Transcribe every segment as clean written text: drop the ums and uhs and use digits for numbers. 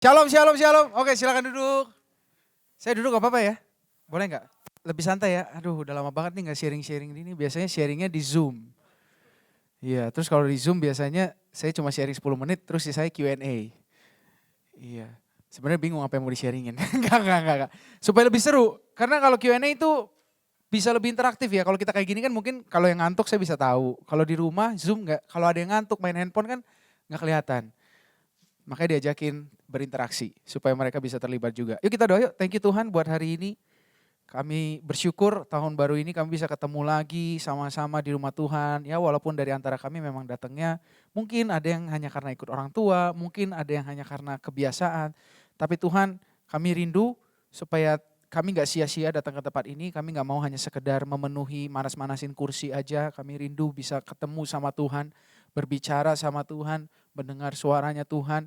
Shalom, shalom, shalom. Oke, silakan duduk. Saya duduk gak apa-apa ya? Boleh nggak? Lebih santai ya. Aduh, udah lama banget nih nggak sharing-sharing ini. Biasanya sharingnya di Zoom. Iya, terus kalau di Zoom biasanya saya cuma sharing 10 menit, terus saya Q&A. Iya, sebenarnya bingung apa yang mau di-sharingin. Enggak. Supaya lebih seru. Karena kalau Q&A itu bisa lebih interaktif ya. Kalau kita kayak gini kan mungkin kalau yang ngantuk saya bisa tahu. Kalau di rumah Zoom nggak. Kalau ada yang ngantuk main handphone kan nggak kelihatan. Makanya diajakin berinteraksi supaya mereka bisa terlibat juga. Yuk kita doa yuk. Thank you Tuhan buat hari ini. Kami bersyukur tahun baru ini kami bisa ketemu lagi sama-sama di rumah Tuhan. Ya walaupun dari antara kami memang datangnya mungkin ada yang hanya karena ikut orang tua, mungkin ada yang hanya karena kebiasaan. Tapi Tuhan kami rindu supaya kami gak sia-sia datang ke tempat ini. Kami gak mau hanya sekedar memenuhi manas-manasin kursi aja. Kami rindu bisa ketemu sama Tuhan, berbicara sama Tuhan, mendengar suaranya Tuhan.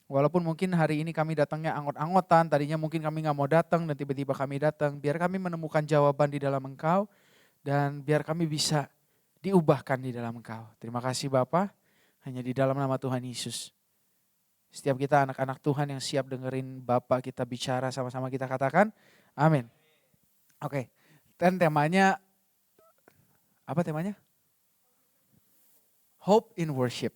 Walaupun mungkin hari ini kami datangnya anggot-anggotan, tadinya mungkin kami gak mau datang dan tiba-tiba kami datang. Biar kami menemukan jawaban di dalam Engkau dan biar kami bisa diubahkan di dalam Engkau. Terima kasih Bapa, hanya di dalam nama Tuhan Yesus. Setiap kita anak-anak Tuhan yang siap dengerin Bapak kita bicara sama-sama kita katakan, amin. Oke, dan temanya, apa temanya? Hope in worship,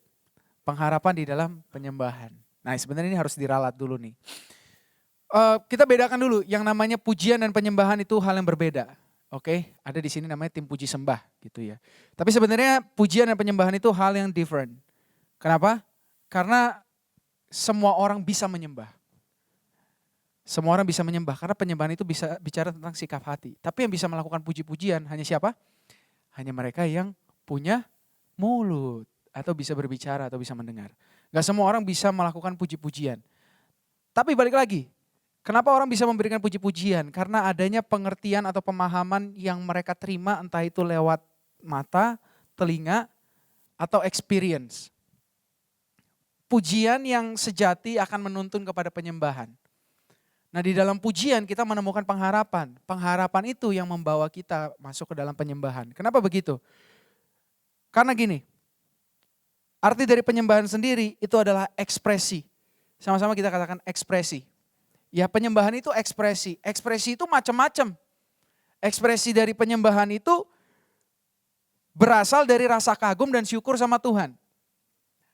pengharapan di dalam penyembahan. Nah sebenarnya ini harus diralat dulu nih. Kita bedakan dulu, yang namanya pujian dan penyembahan itu hal yang berbeda. Oke, ada di sini namanya tim puji sembah gitu ya. Tapi sebenarnya pujian dan penyembahan itu hal yang different. Kenapa? Karena semua orang bisa menyembah. Semua orang bisa menyembah karena penyembahan itu bisa bicara tentang sikap hati. Tapi yang bisa melakukan puji-pujian hanya siapa? Hanya mereka yang punya mulut atau bisa berbicara atau bisa mendengar. Gak semua orang bisa melakukan puji-pujian. Tapi balik lagi, kenapa orang bisa memberikan puji-pujian? Karena adanya pengertian atau pemahaman yang mereka terima entah itu lewat mata, telinga, atau experience. Pujian yang sejati akan menuntun kepada penyembahan. Nah di dalam pujian kita menemukan pengharapan. Pengharapan itu yang membawa kita masuk ke dalam penyembahan. Kenapa begitu? Karena gini, arti dari penyembahan sendiri itu adalah ekspresi. Sama-sama kita katakan ekspresi. Ya penyembahan itu ekspresi. Ekspresi itu macam-macam. Ekspresi dari penyembahan itu berasal dari rasa kagum dan syukur sama Tuhan.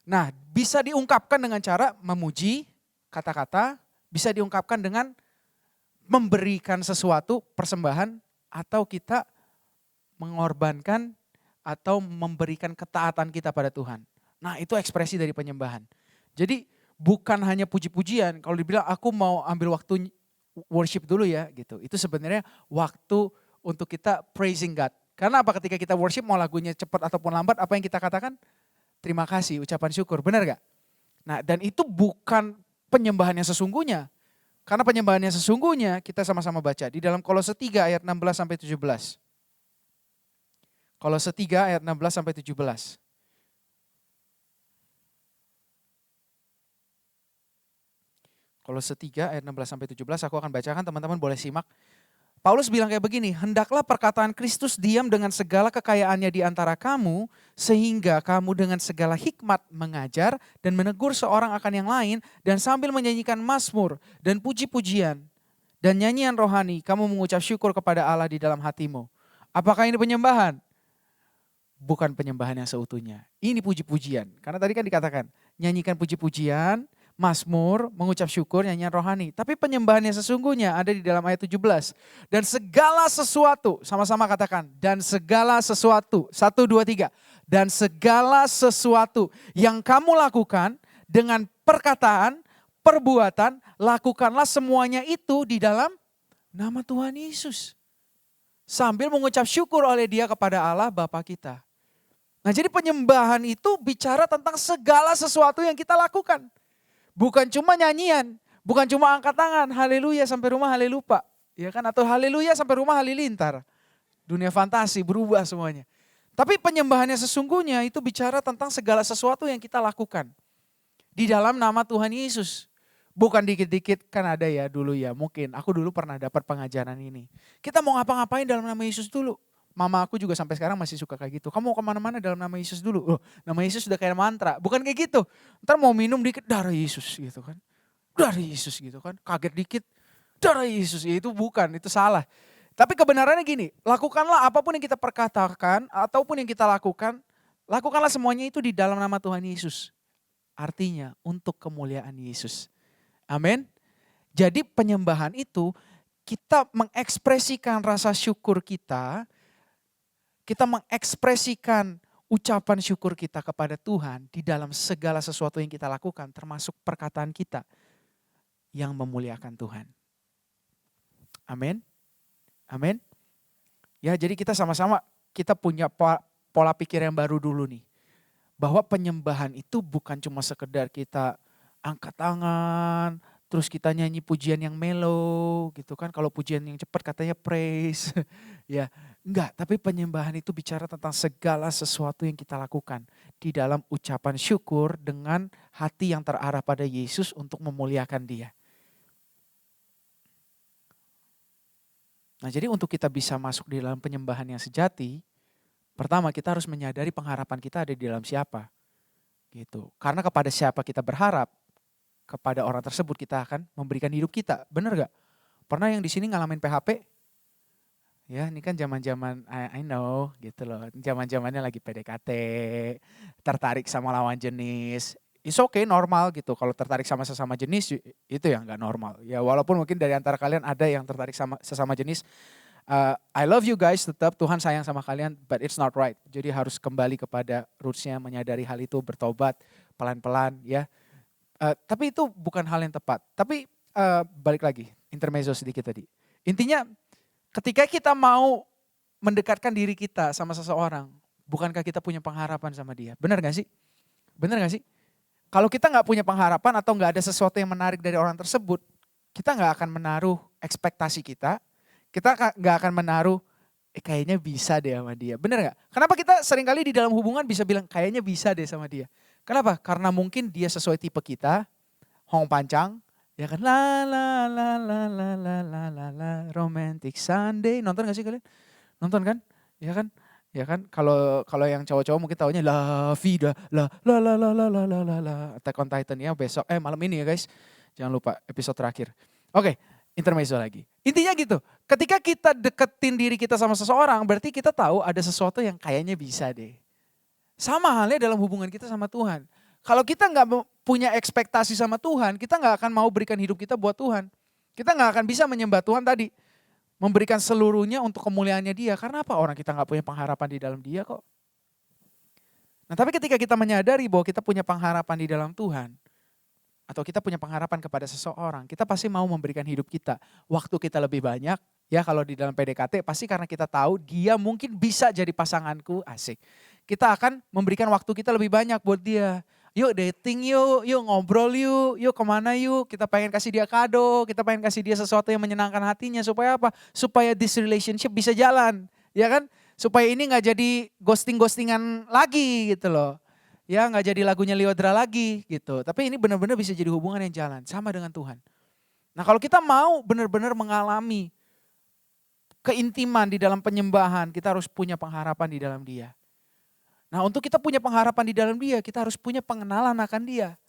Nah bisa diungkapkan dengan cara memuji kata-kata, bisa diungkapkan dengan memberikan sesuatu persembahan atau kita mengorbankan atau memberikan ketaatan kita pada Tuhan. Nah itu ekspresi dari penyembahan. Jadi bukan hanya puji-pujian, kalau dibilang aku mau ambil waktu worship dulu ya gitu. Itu sebenarnya waktu untuk kita praising God. Karena apa ketika kita worship mau lagunya cepat ataupun lambat apa yang kita katakan? Terima kasih, ucapan syukur, benar gak? Nah dan itu bukan penyembahan yang sesungguhnya. Karena penyembahan yang sesungguhnya kita sama-sama baca di dalam Kolose 3 ayat 16 sampai 17. Kolose 3 ayat 16 sampai 17. Kolose 3 ayat 16 sampai 17 aku akan bacakan, teman-teman boleh simak. Paulus bilang kayak begini, hendaklah perkataan Kristus diam dengan segala kekayaannya di antara kamu, sehingga kamu dengan segala hikmat mengajar dan menegur seorang akan yang lain, dan sambil menyanyikan mazmur dan puji-pujian dan nyanyian rohani, kamu mengucap syukur kepada Allah di dalam hatimu. Apakah ini penyembahan? Bukan penyembahan yang seutuhnya. Ini puji-pujian. Karena tadi kan dikatakan, nyanyikan puji-pujian, mazmur, mengucap syukur, nyanyian rohani. Tapi penyembahan yang sesungguhnya ada di dalam ayat 17. Dan segala sesuatu, sama-sama katakan, dan segala sesuatu, 1, 2, 3. Dan segala sesuatu yang kamu lakukan dengan perkataan, perbuatan, lakukanlah semuanya itu di dalam nama Tuhan Yesus. Sambil mengucap syukur oleh Dia kepada Allah Bapa kita. Nah jadi penyembahan itu bicara tentang segala sesuatu yang kita lakukan. Bukan cuma nyanyian, bukan cuma angkat tangan, haleluya sampai rumah halelupa. Ya kan, atau haleluya sampai rumah halilintar. Dunia fantasi berubah semuanya. Tapi penyembahannya sesungguhnya itu bicara tentang segala sesuatu yang kita lakukan. Di dalam nama Tuhan Yesus. Bukan dikit-dikit, kan ada ya dulu ya mungkin. Aku dulu pernah dapat pengajaran ini. Kita mau ngapa-ngapain dalam nama Yesus dulu. Mama aku juga sampai sekarang masih suka kayak gitu. Kamu mau kemana-mana dalam nama Yesus dulu. Loh, nama Yesus udah kayak mantra. Bukan kayak gitu. Ntar mau minum dikit darah Yesus gitu kan. dari Yesus gitu kan. Kaget dikit, dari Yesus. Ya itu bukan, itu salah. Tapi kebenarannya gini, lakukanlah apapun yang kita perkatakan ataupun yang kita lakukan, lakukanlah semuanya itu di dalam nama Tuhan Yesus. Artinya untuk kemuliaan Yesus. Amin. Jadi penyembahan itu kita mengekspresikan rasa syukur kita mengekspresikan ucapan syukur kita kepada Tuhan di dalam segala sesuatu yang kita lakukan, termasuk perkataan kita yang memuliakan Tuhan. Amin. Amin. Ya, jadi kita sama-sama kita punya pola pikir yang baru dulu nih. Bahwa penyembahan itu bukan cuma sekedar kita angkat tangan, terus kita nyanyi pujian yang mellow gitu kan. Kalau pujian yang cepat katanya praise. Ya, enggak, tapi penyembahan itu bicara tentang segala sesuatu yang kita lakukan di dalam ucapan syukur dengan hati yang terarah pada Yesus untuk memuliakan Dia. Nah, jadi untuk kita bisa masuk di dalam penyembahan yang sejati, pertama kita harus menyadari pengharapan kita ada di dalam siapa. Gitu. Karena kepada siapa kita berharap, kepada orang tersebut kita akan memberikan hidup kita. Benar gak? Pernah yang di sini ngalamin PHP? Ya, ini kan zaman-zaman I know gitu loh. Zaman-zamannya lagi PDKT, tertarik sama lawan jenis. It's okay, normal gitu. Kalau tertarik sama sesama jenis itu yang gak normal. Ya walaupun mungkin dari antara kalian ada yang tertarik sama sesama jenis. I love you guys, tetap Tuhan sayang sama kalian, but it's not right. Jadi harus kembali kepada rootsnya, menyadari hal itu, bertobat pelan-pelan ya. Tapi itu bukan hal yang tepat. Tapi balik lagi, intermezzo sedikit tadi. Intinya ketika kita mau mendekatkan diri kita sama seseorang, bukankah kita punya pengharapan sama dia? Benar gak sih? Benar gak sih? Kalau kita gak punya pengharapan atau gak ada sesuatu yang menarik dari orang tersebut, kita gak akan menaruh ekspektasi kita gak akan menaruh, kayaknya bisa deh sama dia. Bener gak? Kenapa kita seringkali di dalam hubungan bisa bilang kayaknya bisa deh sama dia? Kenapa? Karena mungkin dia sesuai tipe kita, Hong Pancang, ya kan, la la la la la la la la la romantic Sunday. Nonton gak sih kalian? Nonton kan? Ya kan? Ya kan? Kalau yang cowok-cowok mungkin taunya La Vida, la la la la la la la la la. Attack on Titan ya besok, malam ini ya guys. Jangan lupa episode terakhir. Oke, intermezzo lagi. Intinya gitu, ketika kita deketin diri kita sama seseorang, berarti kita tahu ada sesuatu yang kayaknya bisa deh. Sama halnya dalam hubungan kita sama Tuhan. Kalau kita gak punya ekspektasi sama Tuhan, kita gak akan mau berikan hidup kita buat Tuhan. Kita gak akan bisa menyembah Tuhan tadi. Memberikan seluruhnya untuk kemuliaannya Dia. Karena apa? Orang kita gak punya pengharapan di dalam Dia kok. Nah tapi ketika kita menyadari bahwa kita punya pengharapan di dalam Tuhan, atau kita punya pengharapan kepada seseorang, kita pasti mau memberikan hidup kita. Waktu kita lebih banyak, ya kalau di dalam PDKT pasti karena kita tahu dia mungkin bisa jadi pasanganku, asik. Kita akan memberikan waktu kita lebih banyak buat dia. Yuk dating yuk ngobrol yuk kemana yuk. Kita pengen kasih dia kado, kita pengen kasih dia sesuatu yang menyenangkan hatinya. Supaya apa? Supaya this relationship bisa jalan, ya kan? Supaya ini gak jadi ghosting-ghostingan lagi gitu loh. Ya gak jadi lagunya Liodra lagi gitu. Tapi ini benar-benar bisa jadi hubungan yang jalan. Sama dengan Tuhan. Nah kalau kita mau benar-benar mengalami keintiman di dalam penyembahan, kita harus punya pengharapan di dalam Dia. Nah untuk kita punya pengharapan di dalam Dia, kita harus punya pengenalan akan Dia.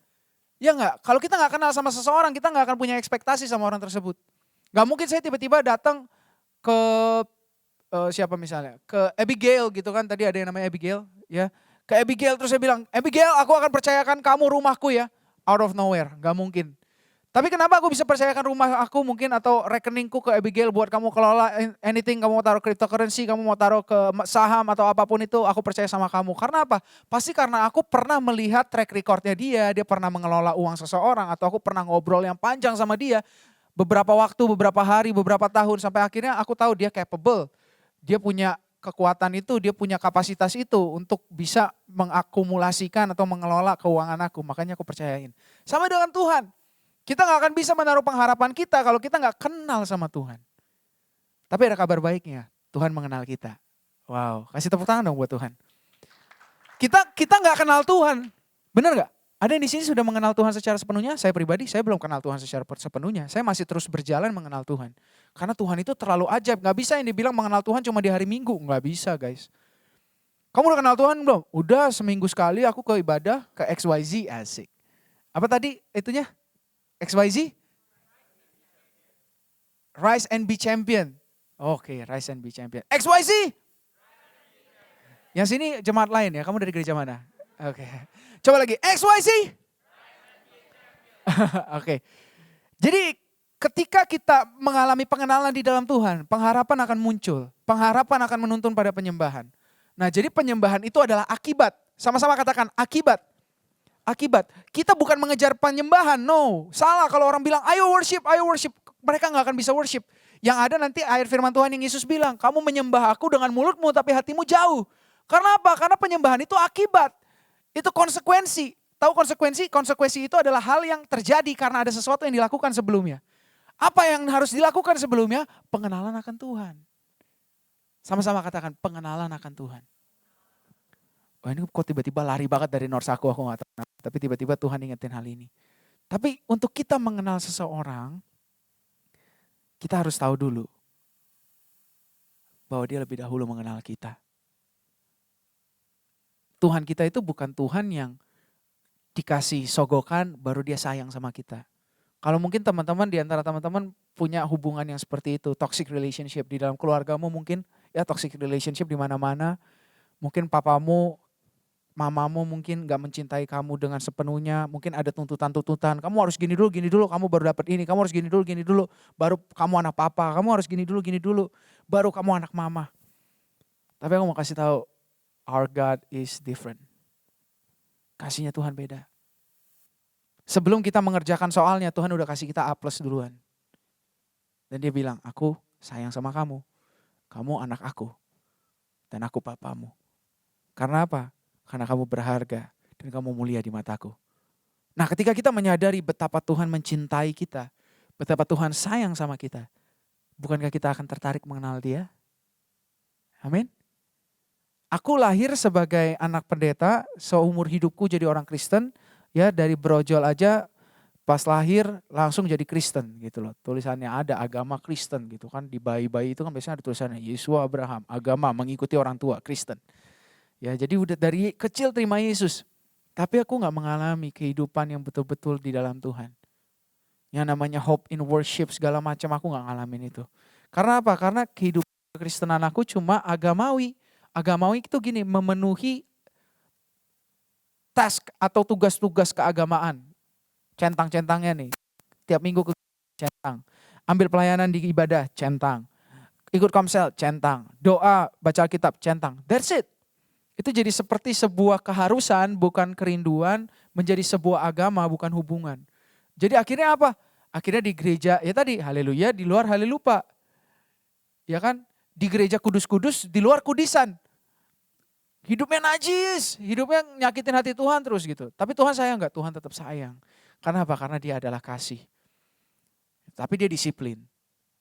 Ya enggak? Kalau kita gak kenal sama seseorang, kita gak akan punya ekspektasi sama orang tersebut. Gak mungkin saya tiba-tiba datang ke siapa misalnya? Ke Abigail gitu kan, tadi ada yang namanya Abigail. Ya, ke Abigail terus saya bilang, Abigail aku akan percayakan kamu rumahku ya. Out of nowhere, gak mungkin. Tapi kenapa aku bisa percayakan rumah aku mungkin atau rekeningku ke Abigail buat kamu kelola anything, kamu mau taruh cryptocurrency, kamu mau taruh ke saham atau apapun itu, aku percaya sama kamu. Karena apa? Pasti karena aku pernah melihat track recordnya dia pernah mengelola uang seseorang atau aku pernah ngobrol yang panjang sama dia. Beberapa waktu, beberapa hari, beberapa tahun sampai akhirnya aku tahu dia capable. Dia punya kekuatan itu, dia punya kapasitas itu untuk bisa mengakumulasikan atau mengelola keuangan aku. Makanya aku percayain. Sama dengan Tuhan. Kita gak akan bisa menaruh pengharapan kita kalau kita gak kenal sama Tuhan. Tapi ada kabar baiknya, Tuhan mengenal kita. Wow, kasih tepuk tangan dong buat Tuhan. Kita gak kenal Tuhan, benar gak? Ada yang di sini sudah mengenal Tuhan secara sepenuhnya? Saya pribadi, saya belum kenal Tuhan secara sepenuhnya. Saya masih terus berjalan mengenal Tuhan. Karena Tuhan itu terlalu ajaib, gak bisa yang dibilang mengenal Tuhan cuma di hari Minggu. Gak bisa guys. Kamu udah kenal Tuhan belum? Udah seminggu sekali aku ke ibadah, ke XYZ, asik. Apa tadi itunya? XYZ? Rise and be champion. Oke, rise and be champion. XYZ? Yang sini jemaat lain ya, kamu dari gereja mana? Oke. Coba lagi, XYZ? Oke. Jadi ketika kita mengalami pengenalan di dalam Tuhan, pengharapan akan muncul. Pengharapan akan menuntun pada penyembahan. Nah, jadi penyembahan itu adalah akibat. Sama-sama katakan akibat. Akibat. Kita bukan mengejar penyembahan, no. Salah kalau orang bilang, ayo worship, ayo worship. Mereka gak akan bisa worship. Yang ada nanti ayat firman Tuhan yang Yesus bilang, kamu menyembah aku dengan mulutmu tapi hatimu jauh. Karena apa? Karena penyembahan itu akibat. Itu konsekuensi. Tahu konsekuensi? Konsekuensi itu adalah hal yang terjadi karena ada sesuatu yang dilakukan sebelumnya. Apa yang harus dilakukan sebelumnya? Pengenalan akan Tuhan. Sama-sama katakan pengenalan akan Tuhan. Wah ini kok tiba-tiba lari banget dari Norsaku, aku gak tahu. Tapi tiba-tiba Tuhan ingetin hal ini. Tapi untuk kita mengenal seseorang, kita harus tahu dulu bahwa dia lebih dahulu mengenal kita. Tuhan kita itu bukan Tuhan yang dikasih sogokan baru dia sayang sama kita. Kalau mungkin teman-teman di antara teman-teman punya hubungan yang seperti itu, toxic relationship di dalam keluargamu mungkin, ya toxic relationship di mana-mana. Mungkin papamu, mamamu mungkin gak mencintai kamu dengan sepenuhnya, mungkin ada tuntutan-tuntutan, kamu harus gini dulu, kamu baru dapat ini, kamu harus gini dulu, baru kamu anak papa, kamu harus gini dulu, baru kamu anak mama. Tapi aku mau kasih tahu, our God is different. Kasihnya Tuhan beda. Sebelum kita mengerjakan soalnya, Tuhan udah kasih kita A+ duluan. Dan dia bilang, aku sayang sama kamu, kamu anak aku, dan aku papamu. Karena apa? Karena kamu berharga dan kamu mulia di mataku. Nah ketika kita menyadari betapa Tuhan mencintai kita, betapa Tuhan sayang sama kita, bukankah kita akan tertarik mengenal dia? Amin. Aku lahir sebagai anak pendeta, seumur hidupku jadi orang Kristen, ya dari brojol aja pas lahir langsung jadi Kristen gitu loh. Tulisannya ada agama Kristen gitu kan, di bayi-bayi itu kan biasanya ada tulisannya Yesua Abraham, agama mengikuti orang tua Kristen. Ya jadi udah dari kecil terima Yesus. Tapi aku gak mengalami kehidupan yang betul-betul di dalam Tuhan. Yang namanya hope in worship segala macam aku gak ngalamin itu. Karena apa? Karena kehidupan kekristenan aku cuma agamawi. Agamawi itu gini, memenuhi task atau tugas-tugas keagamaan. Centang-centangnya nih. Tiap minggu ke centang. Ambil pelayanan di ibadah, centang. Ikut komsel, centang. Doa, baca Alkitab, centang. That's it. Itu jadi seperti sebuah keharusan, bukan kerinduan, menjadi sebuah agama, bukan hubungan. Jadi akhirnya apa? Akhirnya di gereja, ya tadi haleluya, di luar halelupa. Ya kan? Di gereja kudus-kudus, di luar kudisan. Hidupnya najis, hidupnya nyakitin hati Tuhan terus gitu. Tapi Tuhan sayang gak? Tuhan tetap sayang. Karena apa? Karena dia adalah kasih. Tapi dia disiplin.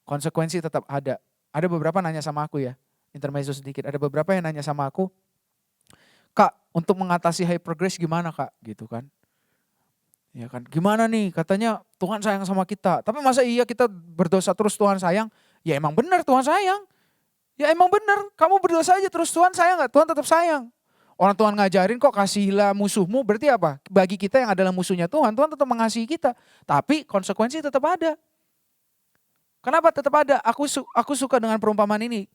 Konsekuensi tetap ada. Ada beberapa nanya sama aku ya, intermezzo sedikit. Ada beberapa yang nanya sama aku, Kak, untuk mengatasi hypergrace gimana Kak? Gitu kan. Ya kan, gimana nih? Katanya Tuhan sayang sama kita. Tapi masa iya kita berdosa terus Tuhan sayang? Ya emang benar Tuhan sayang. Ya emang benar, kamu berdosa aja terus Tuhan sayang gak? Tuhan tetap sayang. Orang Tuhan ngajarin kok kasihilah musuhmu, berarti apa? Bagi kita yang adalah musuhnya Tuhan, Tuhan tetap mengasihi kita. Tapi konsekuensi tetap ada. Kenapa tetap ada? Aku suka dengan perumpamaan ini.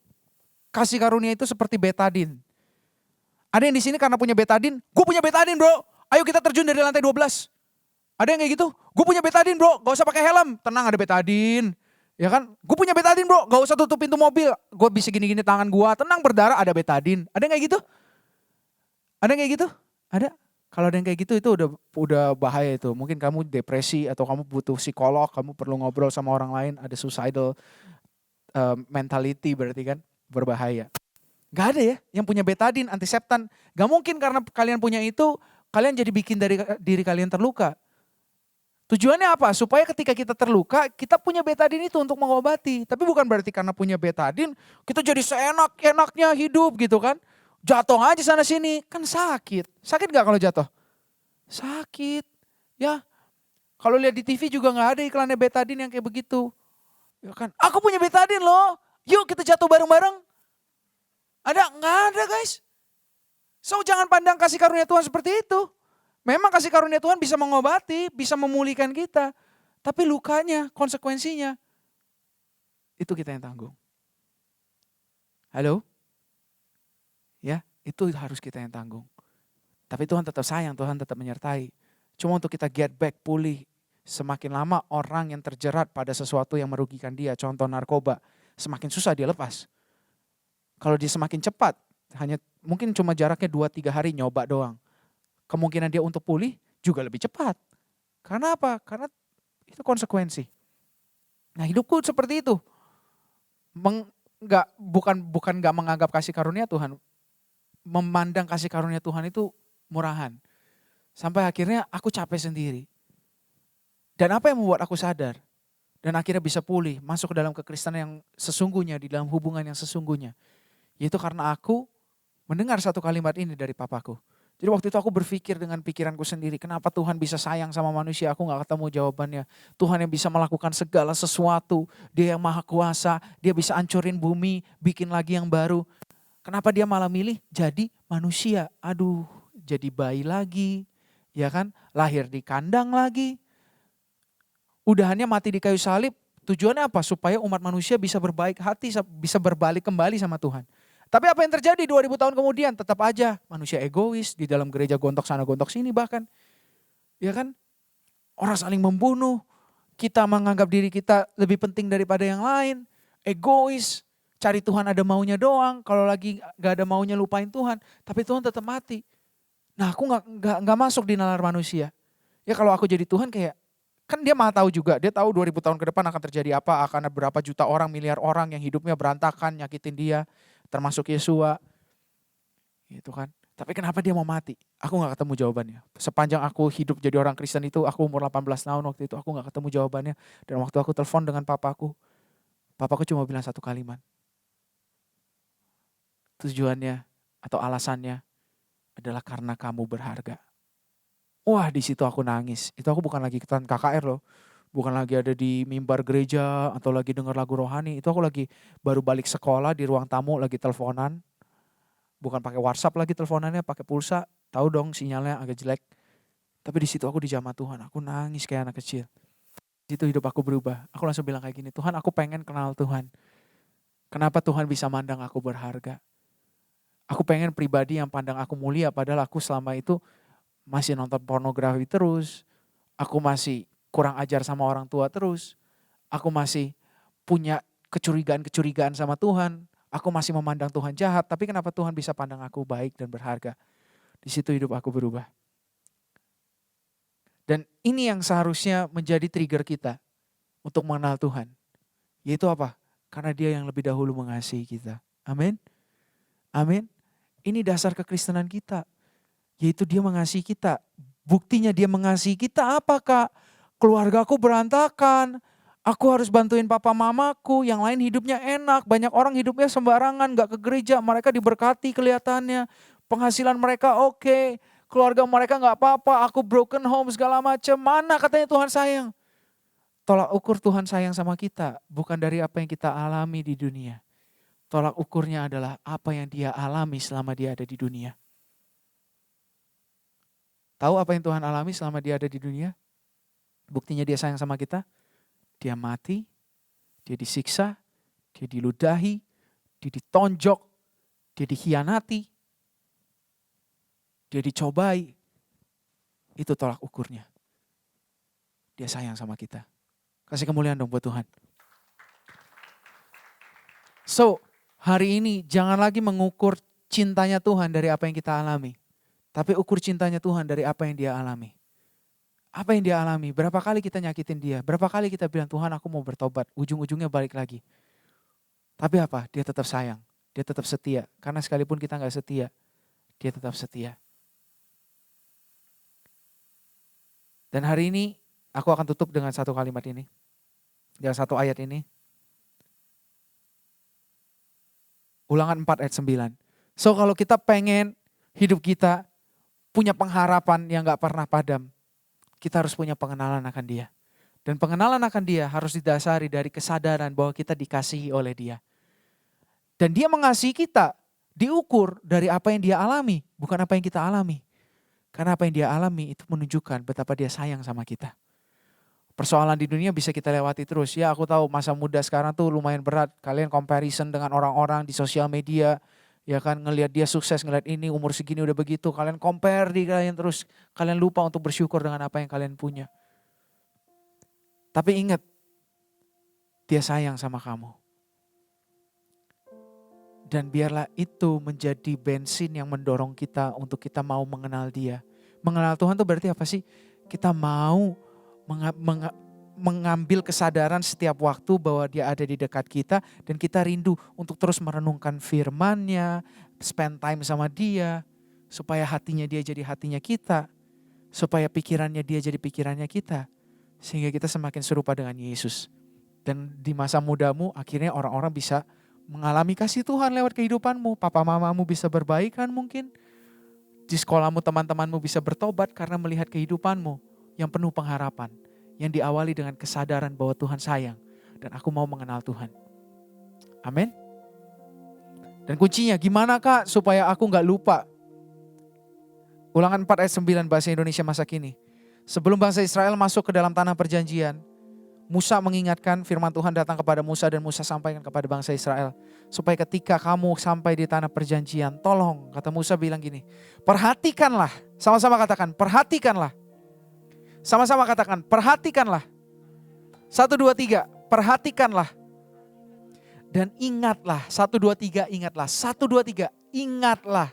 Kasih karunia itu seperti betadin. Ada yang di sini karena punya betadin, gue punya betadin bro, ayo kita terjun dari lantai 12. Ada yang kayak gitu, gue punya betadin bro, gak usah pakai helm, tenang ada betadin. Ya kan, gue punya betadin bro, gak usah tutup pintu mobil, gue bisa gini-gini tangan gue, tenang berdarah ada betadin. Ada yang kayak gitu? Ada yang kayak gitu? Ada? Kalau ada yang kayak gitu itu udah bahaya itu. Mungkin kamu depresi atau kamu butuh psikolog, kamu perlu ngobrol sama orang lain, ada suicidal mentality berarti kan, berbahaya. Gak ada ya yang punya betadin, antiseptan. Gak mungkin karena kalian punya itu, kalian jadi bikin dari diri kalian terluka. Tujuannya apa? Supaya ketika kita terluka, kita punya betadin itu untuk mengobati. Tapi bukan berarti karena punya betadin, kita jadi seenak-enaknya hidup gitu kan. Jatuh aja sana sini, kan sakit. Sakit gak kalau jatuh? Sakit. Ya, kalau lihat di TV juga gak ada iklannya betadin yang kayak begitu. Ya kan, aku punya betadin loh, yuk kita jatuh bareng-bareng. Ada? Nggak ada guys. So jangan pandang kasih karunia Tuhan seperti itu. Memang kasih karunia Tuhan bisa mengobati, bisa memulihkan kita. Tapi lukanya, konsekuensinya, itu kita yang tanggung. Halo? Ya, itu harus kita yang tanggung. Tapi Tuhan tetap sayang, Tuhan tetap menyertai. Cuma untuk kita get back, pulih. Semakin lama orang yang terjerat pada sesuatu yang merugikan dia, contoh narkoba, semakin susah dia lepas. Kalau dia semakin cepat, hanya mungkin cuma jaraknya 2-3 hari nyoba doang. Kemungkinan dia untuk pulih juga lebih cepat. Karena apa? Karena itu konsekuensi. Nah, hidupku seperti itu. Bukan nggak menganggap kasih karunia Tuhan. Memandang kasih karunia Tuhan itu murahan. Sampai akhirnya aku capek sendiri. Dan apa yang membuat aku sadar? Dan akhirnya bisa pulih, masuk ke dalam kekristenan yang sesungguhnya, di dalam hubungan yang sesungguhnya. Yaitu karena aku mendengar satu kalimat ini dari papaku. Jadi waktu itu aku berpikir dengan pikiranku sendiri, kenapa Tuhan bisa sayang sama manusia, aku gak ketemu jawabannya. Tuhan yang bisa melakukan segala sesuatu, Dia yang maha kuasa, Dia bisa hancurin bumi, bikin lagi yang baru. Kenapa Dia malah milih jadi manusia? Aduh, jadi bayi lagi, ya kan? Lahir di kandang lagi. Udahannya mati di kayu salib, tujuannya apa? Supaya umat manusia bisa berbaik hati, bisa berbalik kembali sama Tuhan. Tapi apa yang terjadi 2000 tahun kemudian? Tetap aja manusia egois, di dalam gereja gontok sana gontok sini bahkan. Ya kan? Orang saling membunuh, kita menganggap diri kita lebih penting daripada yang lain, egois, cari Tuhan ada maunya doang, kalau lagi gak ada maunya lupain Tuhan, tapi Tuhan tetap mati. Nah, aku gak masuk di nalar manusia. Ya kalau aku jadi Tuhan kayak, kan Dia maha tahu juga, Dia tahu 2000 tahun ke depan akan terjadi apa, akan ada berapa juta orang, miliar orang yang hidupnya berantakan, nyakitin Dia, termasuk Yesua. Gitu kan. Tapi kenapa Dia mau mati? Aku gak ketemu jawabannya. Sepanjang aku hidup jadi orang Kristen itu, aku umur 18 tahun waktu itu, aku gak ketemu jawabannya. Dan waktu aku telepon dengan papaku cuma bilang satu kalimat. Tujuannya atau alasannya adalah karena kamu berharga. Wah, di situ aku nangis. Itu aku bukan lagi ikutan KKR loh. Bukan lagi ada di mimbar gereja atau lagi dengar lagu rohani. Itu aku lagi baru balik sekolah di ruang tamu lagi teleponan. Bukan pakai WhatsApp lagi teleponannya, pakai pulsa. Tahu dong sinyalnya agak jelek. Tapi di situ aku dijamah Tuhan, aku nangis kayak anak kecil. Di situ hidup aku berubah. Aku langsung bilang kayak gini, Tuhan aku pengen kenal Tuhan. Kenapa Tuhan bisa mandang aku berharga? Aku pengen pribadi yang pandang aku mulia, padahal aku selama itu masih nonton pornografi terus. Aku masih kurang ajar sama orang tua terus. Aku masih punya kecurigaan-kecurigaan sama Tuhan. Aku masih memandang Tuhan jahat, tapi kenapa Tuhan bisa pandang aku baik dan berharga? Di situ hidup aku berubah. Dan ini yang seharusnya menjadi trigger kita untuk mengenal Tuhan. Yaitu apa? Karena Dia yang lebih dahulu mengasihi kita. Amin. Amin. Ini dasar kekristenan kita. Yaitu Dia mengasihi kita. Buktinya Dia mengasihi kita apa, Kak? Keluargaku berantakan. Aku harus bantuin papa mamaku, yang lain hidupnya enak. Banyak orang hidupnya sembarangan, gak ke gereja. Mereka diberkati kelihatannya. Penghasilan mereka oke. Keluarga mereka gak apa-apa, aku broken home segala macam. Mana katanya Tuhan sayang? Tolak ukur Tuhan sayang sama kita bukan dari apa yang kita alami di dunia. Tolak ukurnya adalah apa yang Dia alami selama Dia ada di dunia. Tahu apa yang Tuhan alami selama Dia ada di dunia? Buktinya Dia sayang sama kita. Dia mati, Dia disiksa, Dia diludahi, Dia ditonjok, Dia dikhianati, Dia dicobai. Itu tolak ukurnya. Dia sayang sama kita. Kasih kemuliaan dong buat Tuhan. So, hari ini jangan lagi mengukur cintanya Tuhan dari apa yang kita alami. Tapi ukur cintanya Tuhan dari apa yang Dia alami. Apa yang Dia alami? Berapa kali kita nyakitin Dia? Berapa kali kita bilang, Tuhan aku mau bertobat. Ujung-ujungnya balik lagi. Tapi apa? Dia tetap sayang. Dia tetap setia. Karena sekalipun kita gak setia, Dia tetap setia. Dan hari ini aku akan tutup dengan satu kalimat ini. Dengan satu ayat ini. Ulangan 4 ayat 9. So kalau kita pengen hidup kita punya pengharapan yang gak pernah padam, kita harus punya pengenalan akan Dia. Dan pengenalan akan Dia harus didasari dari kesadaran bahwa kita dikasihi oleh Dia. Dan Dia mengasihi kita diukur dari apa yang Dia alami, bukan apa yang kita alami. Karena apa yang Dia alami itu menunjukkan betapa Dia sayang sama kita. Persoalan di dunia bisa kita lewati terus. Ya aku tahu masa muda sekarang tuh lumayan berat. Kalian comparison dengan orang-orang di sosial media. Ya kan ngelihat dia sukses, ngelihat ini umur segini udah begitu. Kalian compare di kalian terus. Kalian lupa untuk bersyukur dengan apa yang kalian punya. Tapi ingat, dia sayang sama kamu. Dan biarlah itu menjadi bensin yang mendorong kita untuk kita mau mengenal dia. Mengenal Tuhan itu berarti apa sih? Kita mau mengambil kesadaran setiap waktu bahwa dia ada di dekat kita. Dan kita rindu untuk terus merenungkan firman-Nya, spend time sama dia. Supaya hatinya dia jadi hatinya kita. Supaya pikirannya dia jadi pikirannya kita. Sehingga kita semakin serupa dengan Yesus. Dan di masa mudamu akhirnya orang-orang bisa mengalami kasih Tuhan lewat kehidupanmu. Papa mamamu bisa berbaikan mungkin. Di sekolahmu teman-temanmu bisa bertobat karena melihat kehidupanmu yang penuh pengharapan. Yang diawali dengan kesadaran bahwa Tuhan sayang. Dan aku mau mengenal Tuhan. Amin. Dan kuncinya gimana Kak supaya aku gak lupa. Ulangan 4 ayat 9 bahasa Indonesia masa kini. Sebelum bangsa Israel masuk ke dalam tanah perjanjian, Musa mengingatkan firman Tuhan datang kepada Musa dan Musa sampaikan kepada bangsa Israel. Supaya ketika kamu sampai di tanah perjanjian, tolong, kata Musa bilang gini, perhatikanlah, sama-sama katakan, perhatikanlah. Sama-sama katakan, perhatikanlah. 1, 2, 3, perhatikanlah. Dan ingatlah, 1, 2, 3, ingatlah. 1, 2, 3, ingatlah.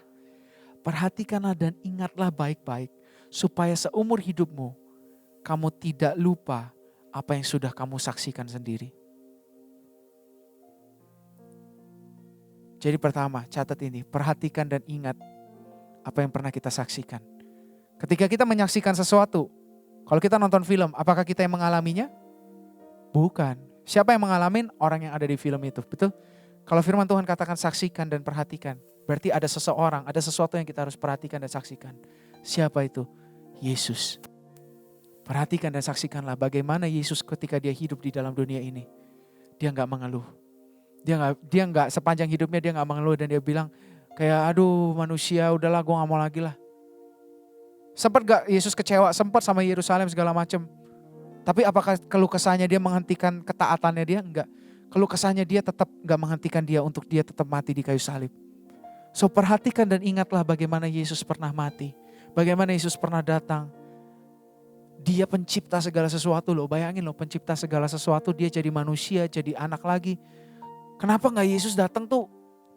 Perhatikanlah dan ingatlah baik-baik. Supaya seumur hidupmu, kamu tidak lupa apa yang sudah kamu saksikan sendiri. Jadi pertama, catat ini, perhatikan dan ingat apa yang pernah kita saksikan. Ketika kita menyaksikan sesuatu, kalau kita nonton film, apakah kita yang mengalaminya? Bukan. Siapa yang mengalami? Orang yang ada di film itu, betul? Kalau firman Tuhan katakan saksikan dan perhatikan, berarti ada seseorang, ada sesuatu yang kita harus perhatikan dan saksikan. Siapa itu? Yesus. Perhatikan dan saksikanlah bagaimana Yesus ketika dia hidup di dalam dunia ini. Dia gak mengeluh. Dia gak sepanjang hidupnya dia gak mengeluh dan dia bilang kayak aduh manusia udahlah gue gak mau lagi lah. Sempat gak Yesus kecewa? Sempat sama Yerusalem segala macam. Tapi apakah keluh kesahnya dia menghentikan ketaatannya dia? Enggak. Keluh kesahnya dia tetap gak menghentikan dia untuk dia tetap mati di kayu salib. So perhatikan dan ingatlah bagaimana Yesus pernah mati. Bagaimana Yesus pernah datang. Dia pencipta segala sesuatu loh. Bayangin loh pencipta segala sesuatu. Dia jadi manusia, jadi anak lagi. Kenapa gak Yesus datang tuh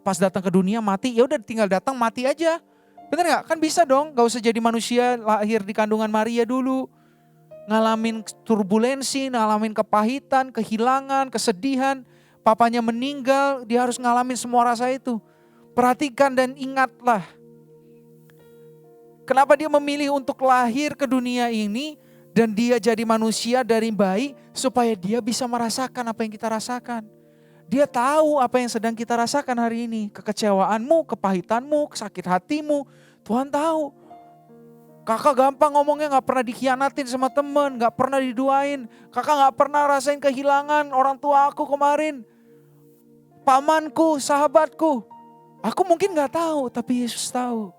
pas datang ke dunia mati? Ya udah tinggal datang mati aja. Bener gak? Kan bisa dong. Gak usah jadi manusia lahir di kandungan Maria dulu. Ngalamin turbulensi, ngalamin kepahitan, kehilangan, kesedihan. Papanya meninggal, dia harus ngalamin semua rasa itu. Perhatikan dan ingatlah. Kenapa dia memilih untuk lahir ke dunia ini dan dia jadi manusia dari bayi supaya dia bisa merasakan apa yang kita rasakan. Dia tahu apa yang sedang kita rasakan hari ini. Kekecewaanmu, kepahitanmu, sakit hatimu. Tuhan tahu. Kakak gampang ngomongnya gak pernah dikhianatin sama temen. Gak pernah diduain. Kakak gak pernah rasain kehilangan orang tua aku kemarin. Pamanku, sahabatku. Aku mungkin gak tahu tapi Yesus tahu.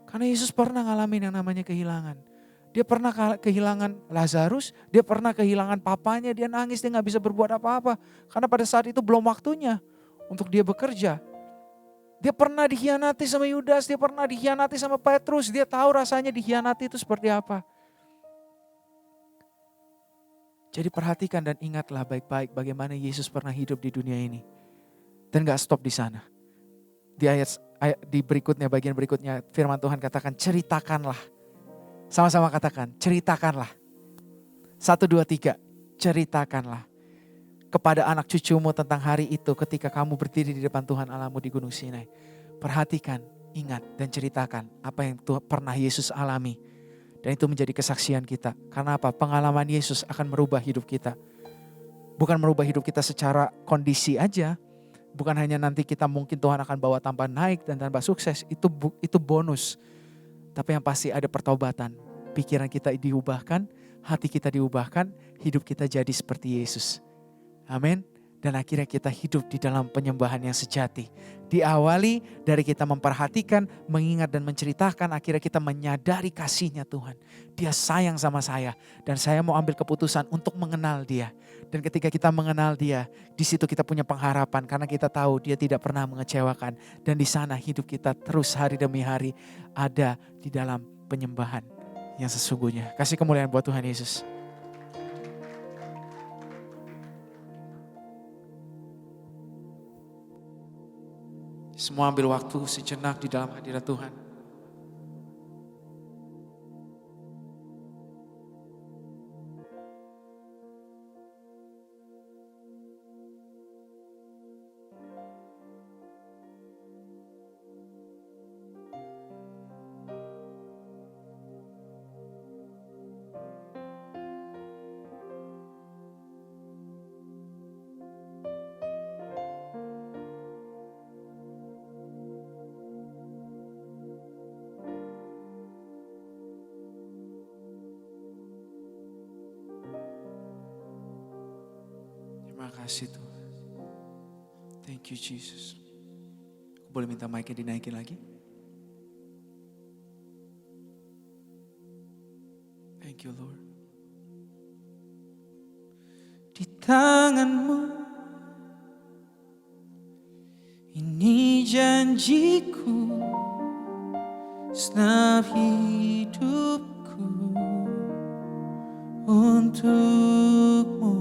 Karena Yesus pernah ngalamin yang namanya kehilangan. Dia pernah kehilangan Lazarus, dia pernah kehilangan papanya, dia nangis, dia gak bisa berbuat apa-apa. Karena pada saat itu belum waktunya untuk dia bekerja. Dia pernah dikhianati sama Yudas, dia pernah dikhianati sama Petrus, dia tahu rasanya dikhianati itu seperti apa. Jadi perhatikan dan ingatlah baik-baik bagaimana Yesus pernah hidup di dunia ini. Dan gak stop di sana. Di ayat di berikutnya, bagian berikutnya firman Tuhan katakan ceritakanlah. Sama-sama katakan ceritakanlah. 1, 2, 3 ceritakanlah. Kepada anak cucumu tentang hari itu ketika kamu berdiri di depan Tuhan Allahmu di Gunung Sinai. Perhatikan, ingat dan ceritakan apa yang pernah Yesus alami. Dan itu menjadi kesaksian kita. Karena apa? Pengalaman Yesus akan merubah hidup kita. Bukan merubah hidup kita secara kondisi aja. Bukan hanya nanti kita mungkin Tuhan akan bawa tambah naik dan tambah sukses. Itu bonus. Tapi yang pasti ada pertobatan. Pikiran kita diubahkan, hati kita diubahkan, hidup kita jadi seperti Yesus. Amin. Dan akhirnya kita hidup di dalam penyembahan yang sejati. Diawali dari kita memperhatikan, mengingat dan menceritakan, akhirnya kita menyadari kasih-Nya Tuhan. Dia sayang sama saya dan saya mau ambil keputusan untuk mengenal Dia. Dan ketika kita mengenal Dia, di situ kita punya pengharapan karena kita tahu Dia tidak pernah mengecewakan. Dan di sana hidup kita terus hari demi hari ada di dalam penyembahan yang sesungguhnya. Kasih kemuliaan buat Tuhan Yesus. Semua ambil waktu sejenak di dalam hadirat Tuhan. Terima kasih Tuhan. Thank you Jesus. Aku boleh minta mic-nya dinaikin lagi? Thank you Lord. Di tangan-Mu ini janjiku segenap hidupku untuk-Mu.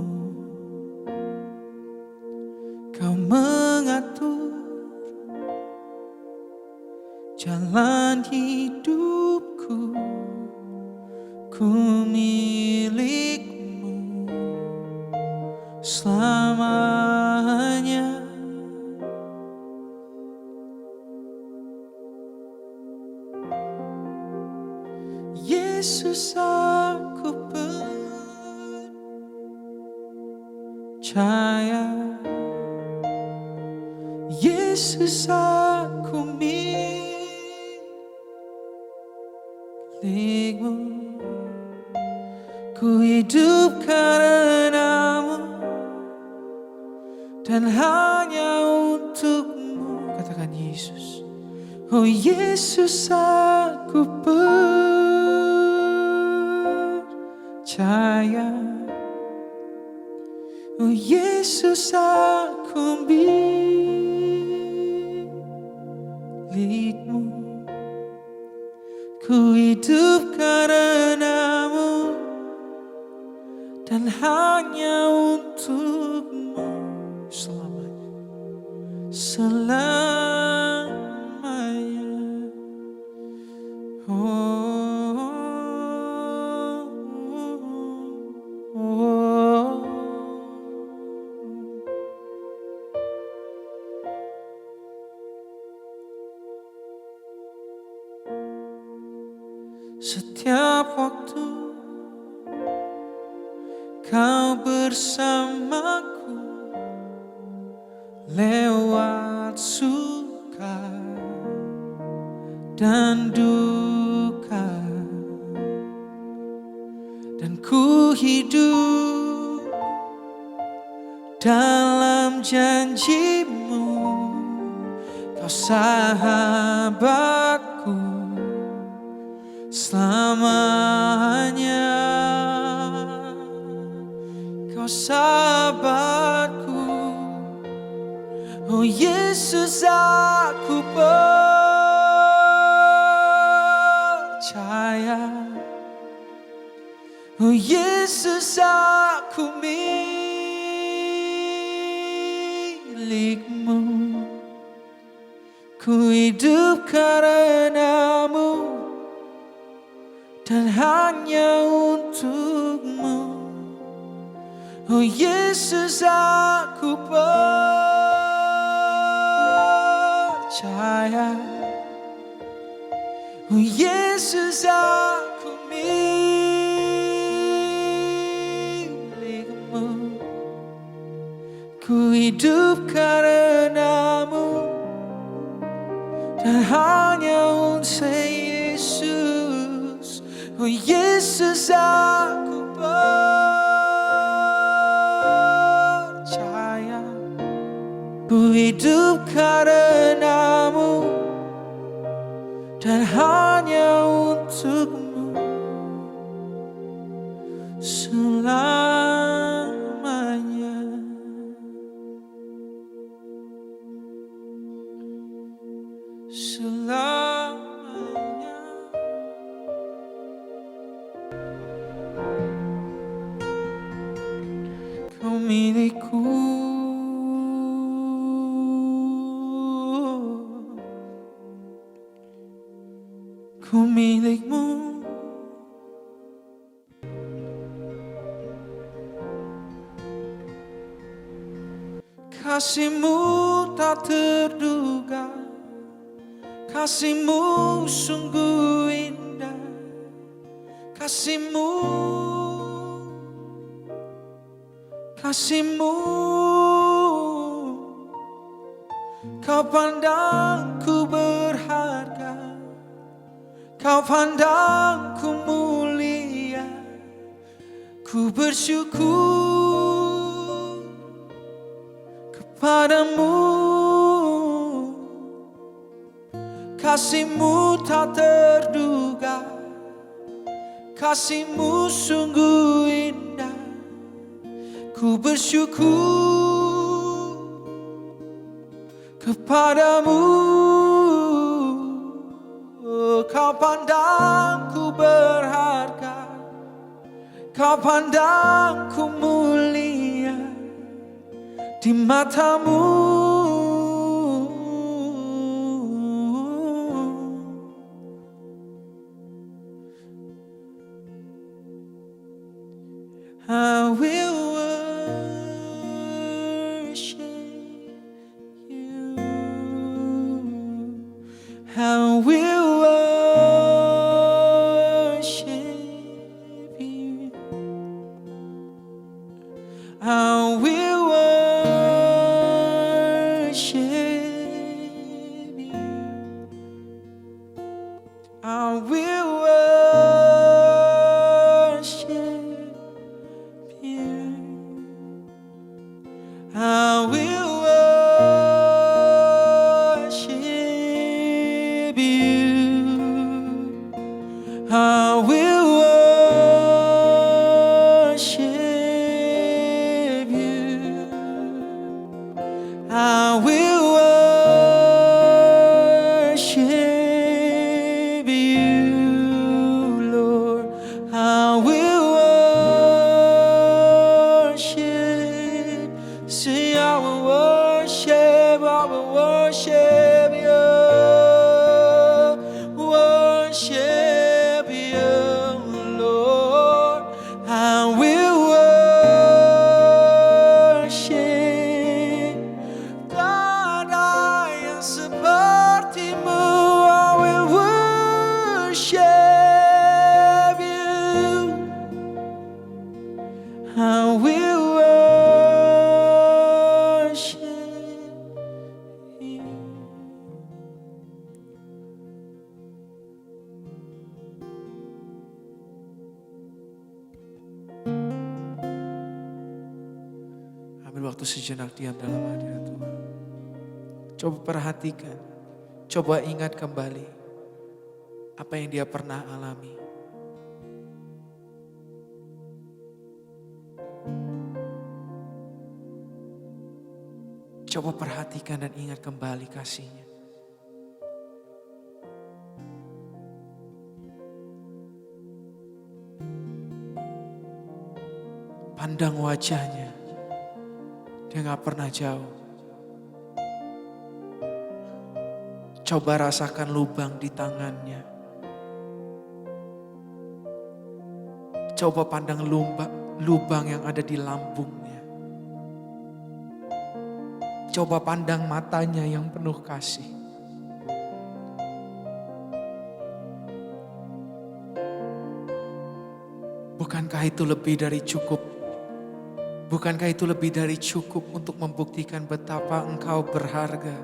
Kau mengatur jalan hidupku, ku milik-Mu selamanya. Yesus, aku percaya. Yesus, aku milik-Mu. Ku hidup karena-Mu dan hanya untuk-Mu. Katakan Yesus. Oh Yesus, aku percaya. Oh Yesus, aku milik-Mu. Ku hidup karena-Mu dan hanya untuk-Mu selamanya. Selamanya. Setiap waktu Kau bersamaku, lewat suka dan duka, dan ku hidup dalam janji-Mu. Kau sahabatku selamanya. Kau sahabatku. Oh Yesus, aku percaya. Oh Yesus, aku milik-Mu. Ku hidup karena-Mu dan hanya untuk-Mu. Oh Yesus, aku percaya. Oh Yesus, aku milik-Mu. Ku hidup karena-Mu dan hanya untuk Yesus. Oh Yesus, aku percaya. hidup karenamu dan hanya untukmu selamanya. Selamanya. Kau milikku. Ku milikmu. Kasih-Mu tak terduga, kasih-Mu sungguh indah, kasih-Mu, kasih-Mu. Kau pandang ku berharga, Kau pandang ku mulia, ku bersyukur kepadamu. Kasih-Mu tak terduga, kasih-Mu sungguh indah, ku bersyukur kepadamu. Kau pandang ku berharga, Kau pandang ku mulia di mata-Mu. I will worship you. I will worship you. I will worship you. I will worship you. I will worship you. I will worship you. I will worship you, Lord. I will worship. Say, I will worship you. Worship you, Lord. I will worship. God, I yang seperti-Mu. I will worship you. I will worship you. Ambil waktu sejenak diam dalam hadirat Tuhan. Coba perhatikan, coba ingat kembali apa yang dia pernah alami. Coba perhatikan dan ingat kembali kasih-Nya. Pandang wajah-Nya, dia gak pernah jauh. Coba rasakan lubang di tangannya. Coba pandang lubang yang ada di lambungnya. Coba pandang matanya yang penuh kasih. Bukankah itu lebih dari cukup? Bukankah itu lebih dari cukup untuk membuktikan betapa Engkau berharga,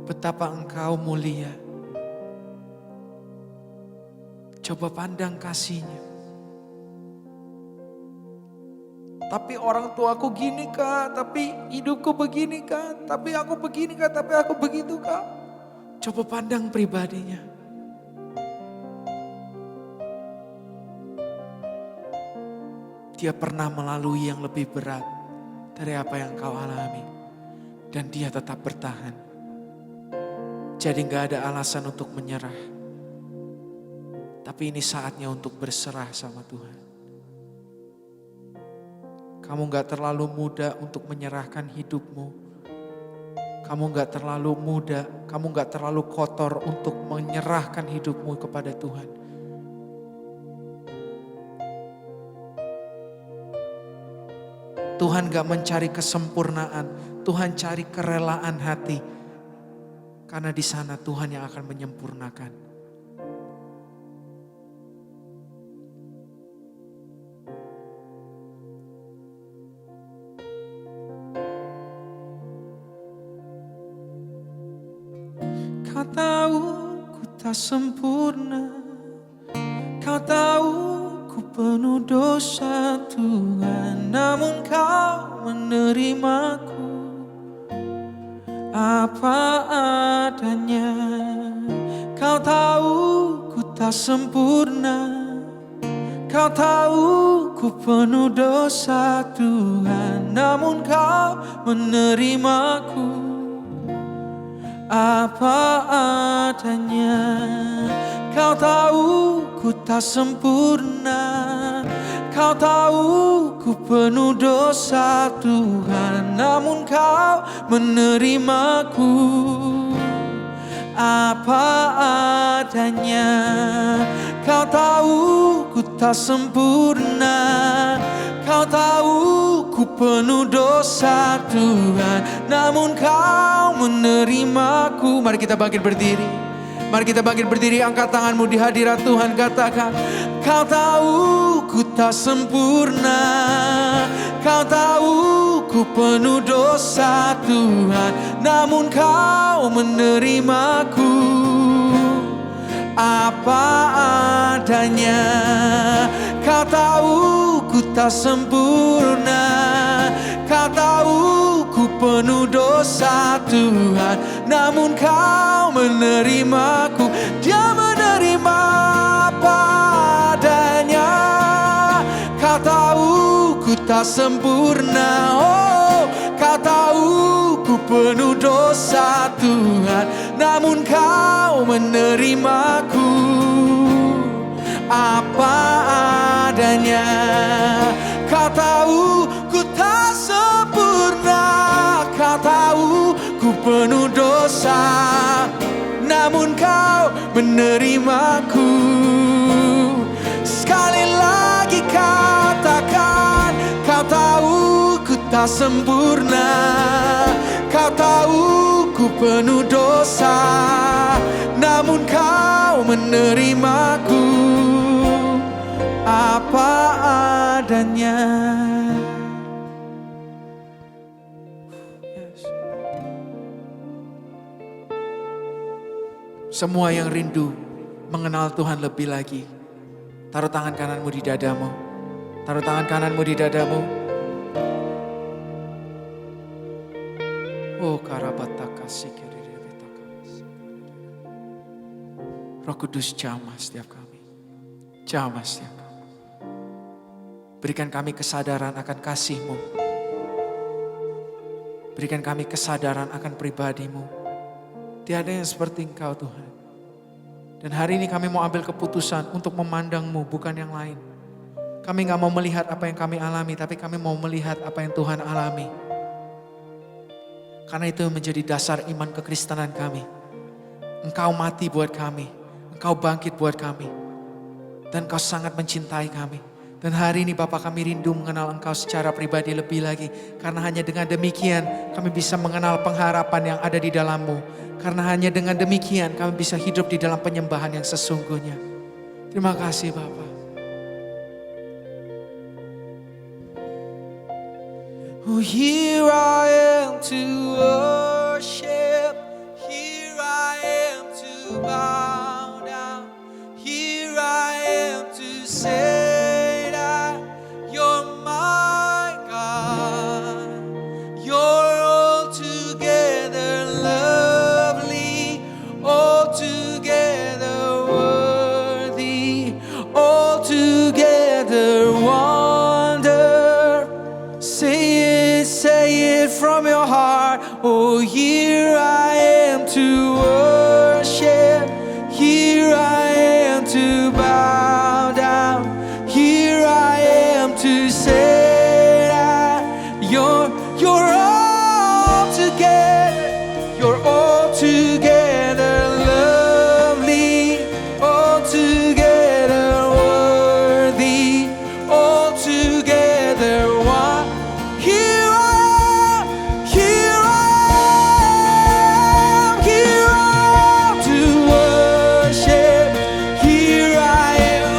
betapa Engkau mulia? Coba pandang kasih-Nya. Tapi orang tuaku gini Kak, tapi hidupku begini Kak, tapi aku begini Kak, tapi aku begitu Kak. Coba pandang pribadinya. Dia pernah melalui yang lebih berat dari apa yang kau alami. Dan dia tetap bertahan. Jadi gak ada alasan untuk menyerah. Tapi ini saatnya untuk berserah sama Tuhan. Kamu gak terlalu muda untuk menyerahkan hidupmu. Kamu gak terlalu muda, kamu gak terlalu kotor untuk menyerahkan hidupmu kepada Tuhan. Tuhan gak mencari kesempurnaan, Tuhan cari kerelaan hati. Karena di sana Tuhan yang akan menyempurnakan. Kau tahu ku tak sempurna, kau tahu ku penuh dosa Tuhan, namun kau menerimaku apa adanya. Kau tahu ku tak sempurna, kau tahu ku penuh dosa Tuhan, namun kau menerimaku apa adanya. Kau tahu ku tak sempurna, kau tahu ku penuh dosa Tuhan, namun kau menerimaku apa adanya. Kau tahu ku tak sempurna, kau tahu ku penuh dosa Tuhan, namun kau menerimaku. Mari kita bangkit berdiri. Mari kita bangkit berdiri, angkat tanganmu di hadirat Tuhan, katakan, kau tahu ku tak sempurna, kau tahu ku penuh dosa Tuhan, namun kau menerimaku apa adanya. Kau tahu ku tak sempurna, kau tahu ku penuh dosa Tuhan, namun kau menerimaku. Dia menerima apa adanya. Kau tahu ku tak sempurna, oh, kau tahu ku penuh dosa Tuhan, namun kau menerimaku apa adanya. Kau tahu ku tak sempurna, kau tahu ku penuh dosa, namun kau menerimaku. Sekali lagi katakan, kau tahu ku tak sempurna, kau tahu ku penuh dosa, namun kau menerimaku apa adanya. Semua yang rindu mengenal Tuhan lebih lagi, taruh tangan kananmu di dadamu. Taruh tangan kananmu di dadamu. Oh karabataka sikirirebetaka. Roh Kudus jamah setiap kami. Jamah setiap kami. Berikan kami kesadaran akan kasih-Mu. Berikan kami kesadaran akan pribadi-Mu. Tiada yang seperti Engkau Tuhan. Dan hari ini kami mau ambil keputusan untuk memandang-Mu, bukan yang lain. Kami gak mau melihat apa yang kami alami, tapi kami mau melihat apa yang Tuhan alami. Karena itu menjadi dasar iman kekristenan kami. Engkau mati buat kami, Engkau bangkit buat kami. Dan Engkau sangat mencintai kami. Dan hari ini Bapa, kami rindu mengenal Engkau secara pribadi lebih lagi. Karena hanya dengan demikian kami bisa mengenal pengharapan yang ada di dalam-Mu. Karena hanya dengan demikian kami bisa hidup di dalam penyembahan yang sesungguhnya. Terima kasih Bapa. Oh, here I am to worship. Here I am to bow down. Here I am to say that you're my it from your heart. Oh, here I am to worship. Here I am to bow down. Here I am to say that you're all together. You're all together lovely. All together worthy. All together one. Here I am. Here I am. Here I am to worship. Here I am.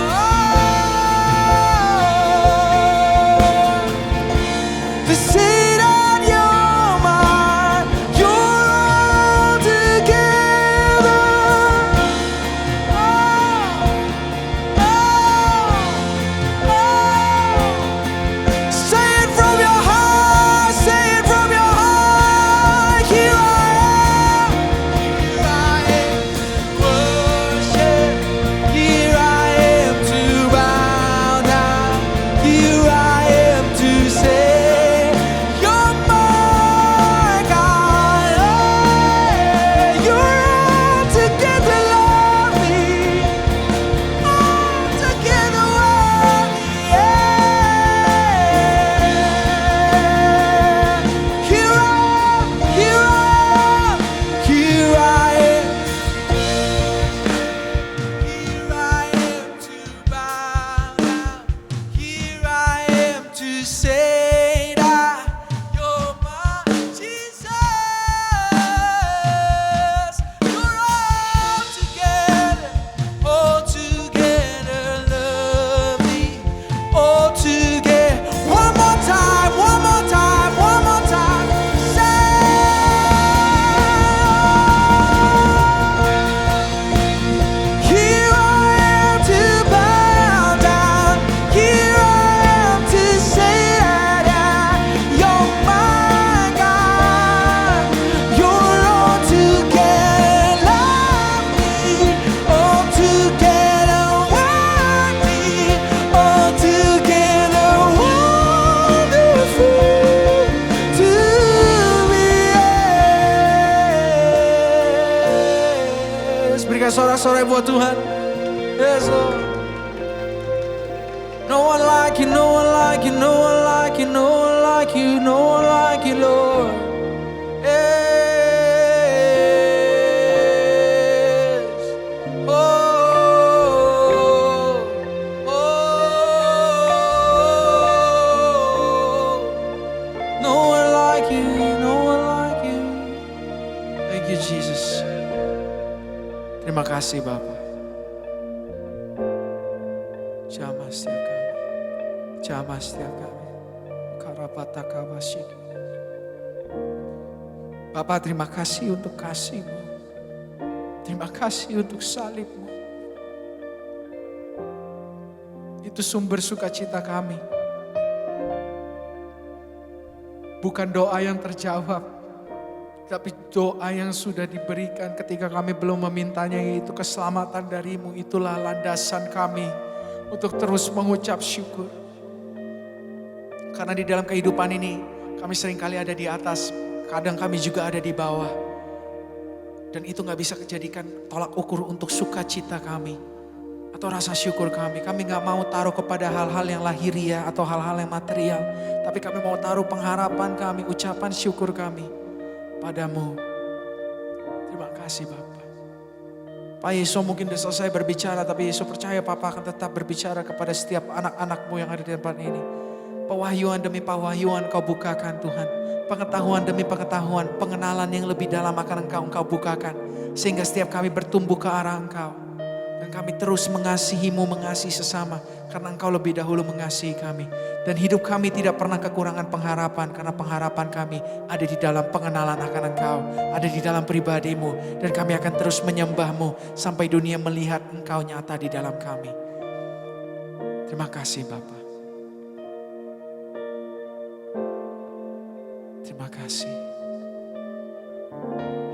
To say that you're mine. You're all together. Say it from your heart, say it from your heart. Here I am, here I am, worship. Here I am to bow down. Here I am to say, you're my God. You're all together lovely. All together worthy, yeah. Here I am, here I am, here I am. Here I am to bow down. Here I am to say that you're my Jesus. You're all together lovely, all together. One more time, one more time, one more time. Say, here I am to bow down. Here I am to say that you're my God. You're all together lovely, all together worthy, all together wonderful to me. Yes. Berikan sorak-sorai buat Tuhan. Yes, Lord. No one like you, no one like you, no one like you, no one like you, no one like you, Lord. Yes. Oh, oh. No one like you, no one like you. Thank you, Jesus. Terima kasih, Bapak. Jamah setiap kami. Jamah setiap kami. Karapata kabasik. Bapak, terima kasih untuk kasih-Mu. Terima kasih untuk salib-Mu. Itu sumber sukacita kami. Bukan doa yang terjawab, tapi doa yang sudah diberikan ketika kami belum memintanya, yaitu keselamatan dari-Mu. Itulah landasan kami untuk terus mengucap syukur. Karena di dalam kehidupan ini kami seringkali ada di atas, kadang kami juga ada di bawah. Dan itu gak bisa dijadikan tolak ukur untuk sukacita kami atau rasa syukur kami. Kami gak mau taruh kepada hal-hal yang lahiriah atau hal-hal yang material, tapi kami mau taruh pengharapan kami, ucapan syukur kami padamu. Terima kasih Bapak. Pak Yesus mungkin sudah selesai berbicara, tapi Yesus percaya Papa akan tetap berbicara kepada setiap anak-anak-Mu yang ada di tempat ini. Pewahyuan demi pewahyuan Kau bukakan Tuhan. Pengetahuan demi pengetahuan, pengenalan yang lebih dalam akan Engkau bukakan. Sehingga setiap kami bertumbuh ke arah Engkau. Dan kami terus mengasihi-Mu, mengasihi sesama. Karena Engkau lebih dahulu mengasihi kami. Dan hidup kami tidak pernah kekurangan pengharapan. Karena pengharapan kami ada di dalam pengenalan akan Engkau. Ada di dalam pribadi-Mu. Dan kami akan terus menyembah-Mu. Sampai dunia melihat Engkau nyata di dalam kami. Terima kasih Bapa. Terima kasih.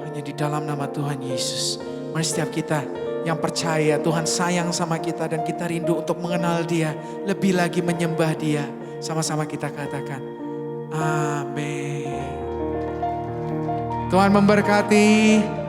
Hanya di dalam nama Tuhan Yesus. Mari setiap kita yang percaya Tuhan sayang sama kita dan kita rindu untuk mengenal Dia, lebih lagi menyembah Dia. Sama-sama kita katakan, amin. Tuhan memberkati.